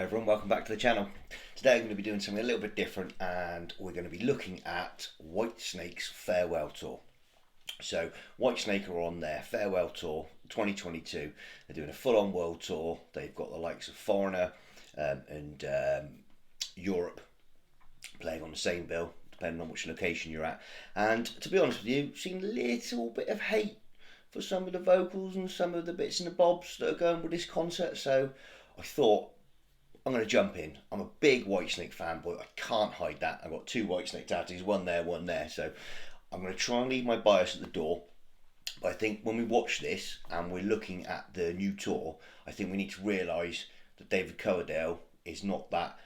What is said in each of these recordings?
everyone, welcome back to the channel. Today I'm going to be doing something a little bit different and we're going to be looking at Whitesnake's farewell tour. So Whitesnake are on their farewell tour 2022. They're doing a full-on world tour. They've got the likes of Foreigner and Europe playing on the same bill, depending on which location you're at. And to be honest with you, I've seen a little bit of hate for some of the vocals and some of the bits and the bobs that are going with this concert. So I thought, I'm going to jump in. I'm a big Whitesnake fanboy. I can't hide that. I've got two Whitesnake tattoos, one there, one there. So I'm going to try and leave my bias at the door. But I think when we watch this and we're looking at the new tour, I think we need to realise that David Coverdale is not that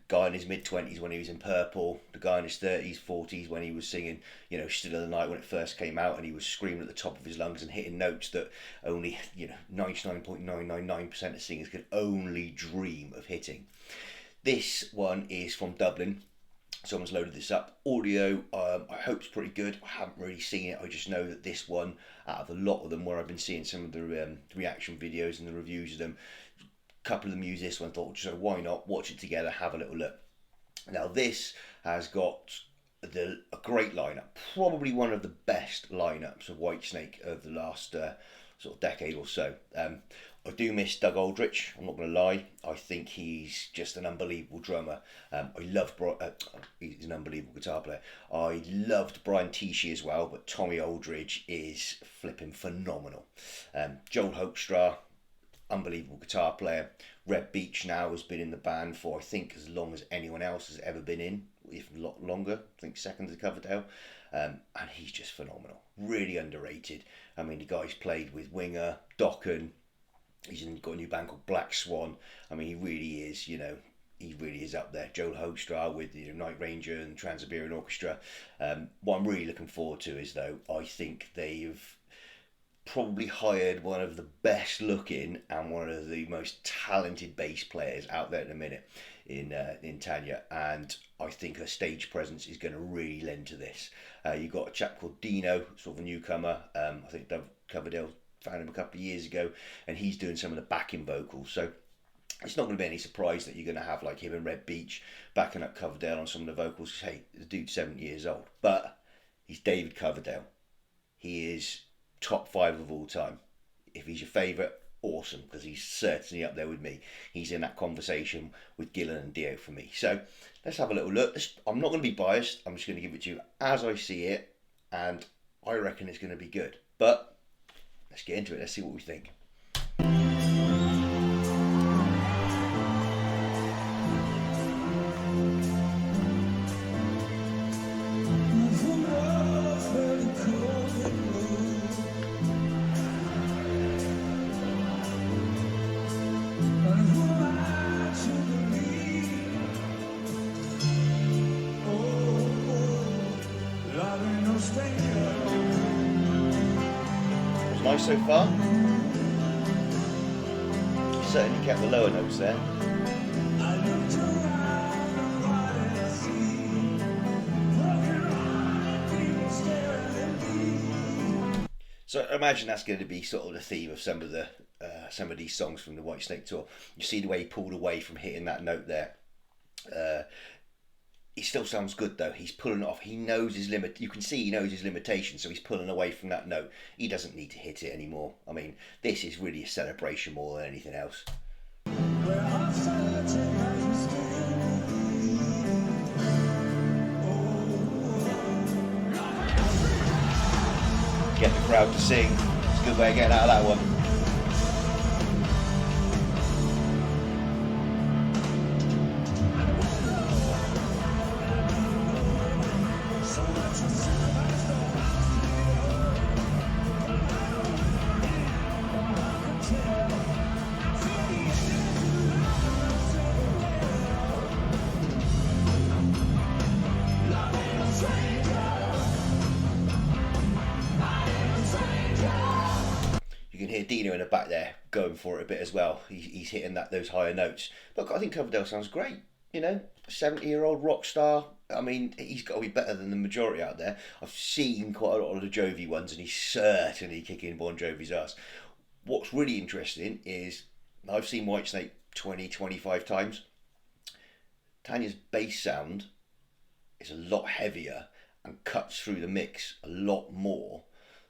guy in his mid-20s when he was in Purple, the guy in his 30s, 40s when he was singing, you know, Still of the Night when it first came out, and he was screaming at the top of his lungs and hitting notes that only, 99.999% of singers could only dream of hitting. This one is from Dublin. Someone's loaded this up. Audio, I hope it's pretty good. I haven't really seen it. I just know that this one, out of a lot of them where I've been seeing some of the reaction videos and the reviews of them, couple of them use this one. I thought, so why not watch it together, have a little look. Now this has got a great lineup, probably one of the best lineups of Whitesnake of the last sort of decade or so. I do miss Doug Aldrich, I'm not going to lie. I think he's just an unbelievable drummer. He's an unbelievable guitar player. I loved Brian Tichy as well, but Tommy Aldridge is flipping phenomenal. Joel Hoekstra, unbelievable guitar player. Red Beach now has been in the band for I think as long as anyone else has ever been in, if a lot longer. I think second to Coverdale, and he's just phenomenal. Really underrated. I mean, the guy's played with Winger, Dokken. He's got a new band called Black Swan. I mean, he really is. He really is up there. Joel Hoekstra with Night Ranger and Trans-Siberian Orchestra. What I'm really looking forward to is, though, I think they've probably hired one of the best looking and one of the most talented bass players out there at the minute in Tanya, and I think her stage presence is going to really lend to this. You've got a chap called Dino, sort of a newcomer. I think Coverdale found him a couple of years ago, and he's doing some of the backing vocals. So it's not going to be any surprise that you're going to have like him and Red Beach backing up Coverdale on some of the vocals. Hey, the dude's 70 years old, but he's David Coverdale. He is top 5 of all time. If he's your favourite, awesome, because he's certainly up there with me. He's in that conversation with Gillan and Dio for me. So let's have a little look. I'm not going to be biased. I'm just going to give it to you as I see it, and I reckon it's going to be good. But let's get into it. Let's see what we think. Nice so far. Certainly kept the lower notes there. So I imagine that's going to be sort of the theme of some of these songs from the Whitesnake tour. You see the way he pulled away from hitting that note there. He still sounds good though. He's pulling it off. He knows his limit. You can see he knows his limitations, so he's pulling away from that note. He doesn't need to hit it anymore. I mean, this is really a celebration more than anything else. Get the crowd to sing. It's a good way of getting out of that one. You can hear Dino in the back there going for it a bit as well. He's hitting those higher notes. But I think Coverdale sounds great. 70-year-old rock star. I mean, he's got to be better than the majority out there. I've seen quite a lot of the Jovi ones, and he's certainly kicking Bon Jovi's ass. What's really interesting is I've seen Whitesnake 20, 25 times. Tanya's bass sound is a lot heavier and cuts through the mix a lot more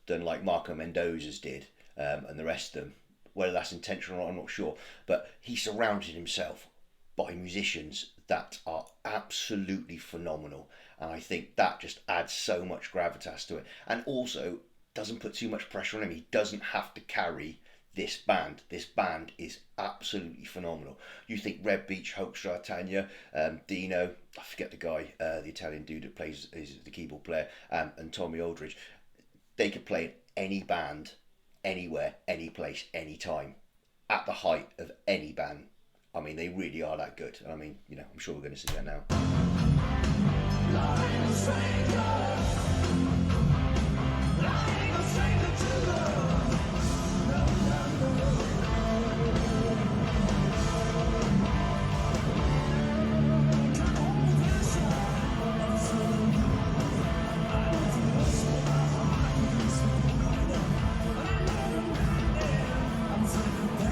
than like Marco Mendoza's did, and the rest of them. Whether that's intentional or not, I'm not sure. But he surrounded himself by musicians that are absolutely phenomenal. And I think that just adds so much gravitas to it. And also doesn't put too much pressure on him. He doesn't have to carry this band. This band is absolutely phenomenal. You think Red Beach, Hoekstra, Tanya, Dino, I forget the guy, the Italian dude that plays, is the keyboard player, and Tommy Aldridge. They could play in any band, anywhere, any place, any time, at the height of any band. I mean, they really are that good. I mean, you know, I'm sure we're going to see that now.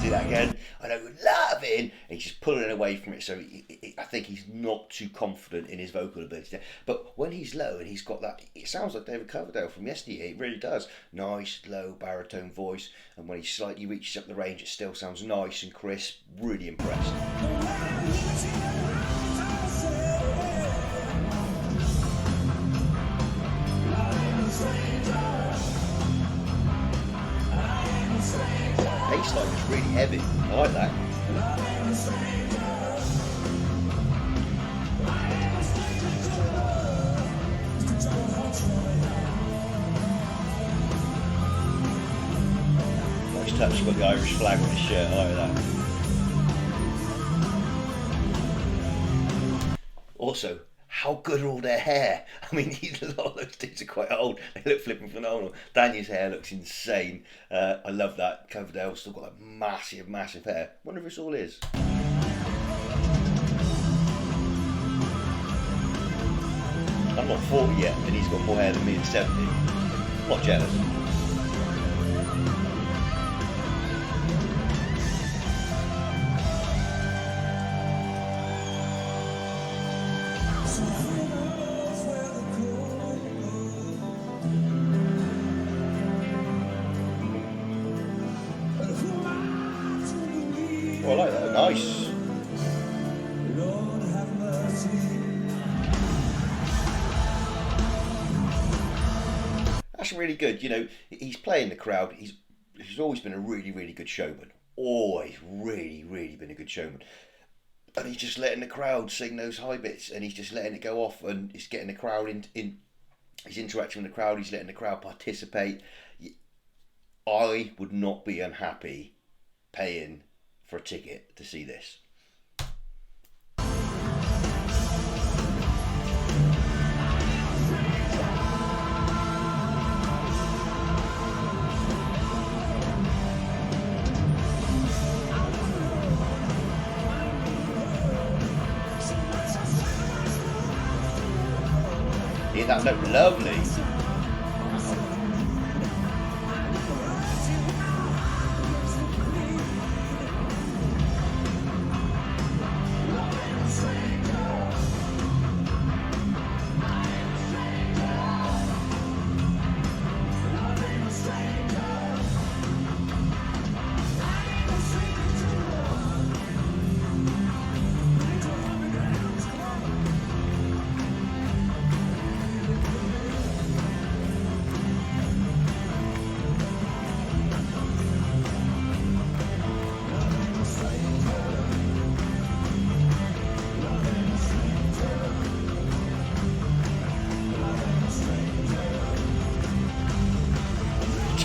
Do that again. I know, loving, and he's just pulling away from it. So I think he's not too confident in his vocal ability. But when he's low and he's got that, it sounds like David Coverdale from yesterday. It really does. Nice, low baritone voice, and when he slightly reaches up the range, it still sounds nice and crisp. Really impressed. Bass line is really heavy. I like that. Nice touch. You've got the Irish flag on his shirt. I like that. Also, how good are all their hair? I mean, a lot of those dudes are quite old. They look flipping phenomenal. Daniel's hair looks insane. I love that. Coverdale's still got that massive, massive hair. Wonder if this all is. I'm not 40 yet, and he's got more hair than me at 70. I'm not jealous. Oh, I like that. Nice. That's really good. You know, he's playing the crowd. He's always been a really, really good showman. Always really, really been a good showman. And he's just letting the crowd sing those high bits, and he's just letting it go off, and he's getting the crowd in. He's interacting with the crowd. He's letting the crowd participate. I would not be unhappy paying for a ticket to see this. Yeah, that looked lovely.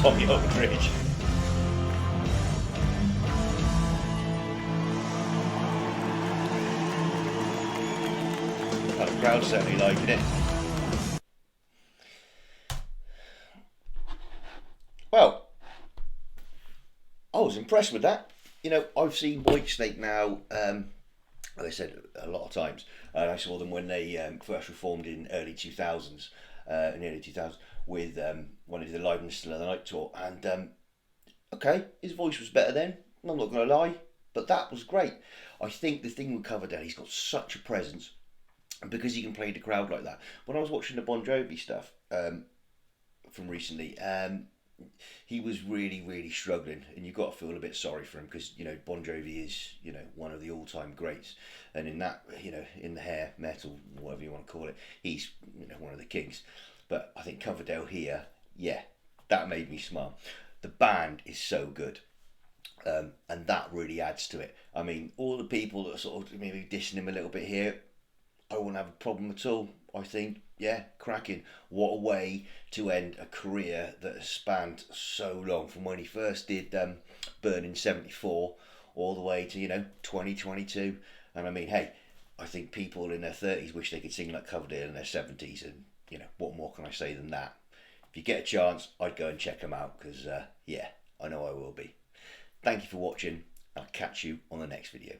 Tommy Aldridge. The crowd's certainly liking it. Well, I was impressed with that. You know, I've seen Whitesnake now, as I said, a lot of times. I saw them when they first reformed in early 2000s, in the early 2000s, with when they did the Live and Still of the Night tour. And okay, his voice was better then, I'm not going to lie, But that was great. I think the thing with Coverdale, he's got such a presence, and because he can play the crowd like that. When I was watching the Bon Jovi stuff from recently, he was really, really struggling, and you've got to feel a bit sorry for him because Bon Jovi is one of the all-time greats, and in that in the hair metal, whatever you want to call it, he's one of the kings. But I think Coverdale here, yeah, that made me smile. The band is so good. And that really adds to it. I mean, all the people that are sort of maybe dissing him a little bit here, I wouldn't have a problem at all. I think, yeah, cracking. What a way to end a career that has spanned so long, from when he first did Burn in '74 all the way to 2022. And I mean, hey, I think people in their 30s wish they could sing like Coverdale in their 70s, and what more can I say than that? If you get a chance, I'd go and check them out because yeah, I know I will be. Thank you for watching. I'll catch you on the next video.